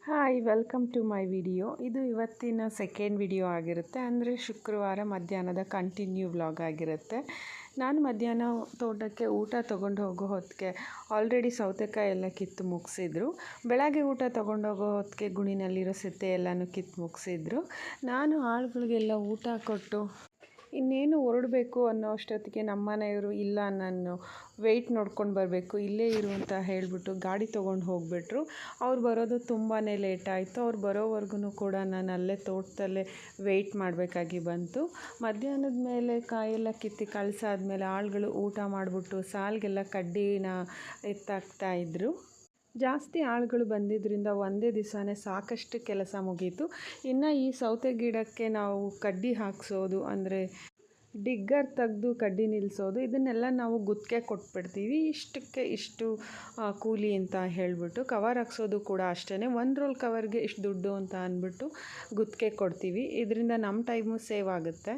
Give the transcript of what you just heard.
Hi welcome to my video. ಇದು ಇವತ್ತಿನ second video ಆಗಿರುತ್ತೆ. ಅಂದರೆ ಶುಕ್ರವಾರ ಮಧ್ಯಾಹ್ನದ ಕಂಟಿನ್ಯೂ ವ್ಲಾಗ್ ಆಗಿರುತ್ತೆ. ನಾನು ಮಧ್ಯಾಹ್ನ ತೋಟಕ್ಕೆ ಊಟ ತೊಗೊಂಡು ಹೋಗೋ ಹೊತ್ತಿಗೆ ಆಲ್ರೆಡಿ ಸೌತೆಕಾಯಿ ಎಲ್ಲ ಕಿತ್ತು ಮುಗಿಸಿದ್ರು. ಬೆಳಗ್ಗೆ ಊಟ ತೊಗೊಂಡೋಗೋ ಹೊತ್ತಿಗೆ ಗುಣಿನಲ್ಲಿರೋ ಸಿತ್ತೆ ಎಲ್ಲನೂ ಕಿತ್ತು ಮುಗಿಸಿದ್ರು. ನಾನು ಆಳುಗಳಿಗೆಲ್ಲ ಊಟ ಕೊಟ್ಟು ಇನ್ನೇನು ಹೊರಡಬೇಕು ಅನ್ನೋ ಅಷ್ಟೊತ್ತಿಗೆ ನಮ್ಮ ಮನೆಯವರು ಇಲ್ಲ, ನಾನು ವೆಯ್ಟ್ ನೋಡ್ಕೊಂಡು ಬರಬೇಕು, ಇಲ್ಲೇ ಇರು ಅಂತ ಹೇಳಿಬಿಟ್ಟು ಗಾಡಿ ತೊಗೊಂಡು ಹೋಗಿಬಿಟ್ರು. ಅವ್ರು ಬರೋದು ತುಂಬಾ ಲೇಟ್ ಆಯಿತು. ಅವ್ರು ಬರೋವರೆಗೂ ಕೂಡ ನಾನು ಅಲ್ಲೇ ತೋಟದಲ್ಲೇ ವೆಯ್ಟ್ ಮಾಡಬೇಕಾಗಿ ಬಂತು. ಮಧ್ಯಾಹ್ನದ ಮೇಲೆ ಕಾಯೆಲ್ಲ ಕಿತ್ತಿ ಕಳಿಸಾದ್ಮೇಲೆ ಆಳುಗಳು ಊಟ ಮಾಡಿಬಿಟ್ಟು ಸಾಲಿಗೆಲ್ಲ ಕಡ್ಡಿನ ಎತ್ತಾಕ್ತಾಯಿದ್ರು. ಜಾಸ್ತಿ ಆಳುಗಳು ಬಂದಿದ್ದರಿಂದ ಒಂದೇ ದಿವಸನೇ ಸಾಕಷ್ಟು ಕೆಲಸ ಮುಗೀತು. ಇನ್ನು ಈ ಸೌತೆ ಗಿಡಕ್ಕೆ ನಾವು ಕಡ್ಡಿ ಹಾಕ್ಸೋದು, ಅಂದರೆ ಡಿಗ್ಗರ್ ತೆಗೆದು ಕಡ್ಡಿ ನಿಲ್ಲಿಸೋದು, ಇದನ್ನೆಲ್ಲ ನಾವು ಗುತ್ತಿಗೆ ಕೊಟ್ಬಿಡ್ತೀವಿ. ಇಷ್ಟಕ್ಕೆ ಇಷ್ಟು ಕೂಲಿ ಅಂತ ಹೇಳಿಬಿಟ್ಟು. ಕವರ್ ಹಾಕ್ಸೋದು ಕೂಡ ಅಷ್ಟೇ, ಒಂದು ರೋಲ್ ಕವರ್ಗೆ ಇಷ್ಟು ದುಡ್ಡು ಅಂತ ಅಂದ್ಬಿಟ್ಟು ಗುತ್ತಿಗೆ ಕೊಡ್ತೀವಿ. ಇದರಿಂದ ನಮ್ಮ ಟೈಮು ಸೇವ್ ಆಗುತ್ತೆ.